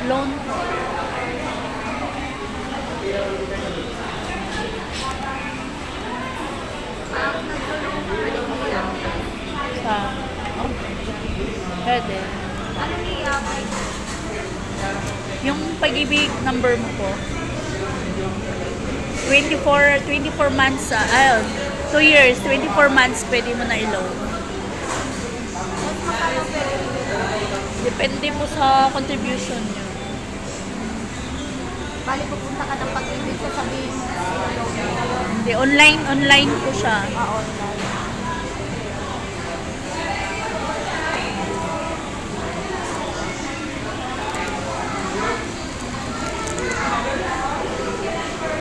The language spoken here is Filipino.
Loan po. Sa... Oh, pwede. Ano i-apply? Yung pag-ibig number mo po. 24 months, 2 years, 24 months pwede mo na i-loan. Mas makalo pwede. Depende po sa contribution nyo. Bali, pupunta ka ng pag-ibig, sasabihin mo, ilo-loan mo. Hindi, online po siya. Online.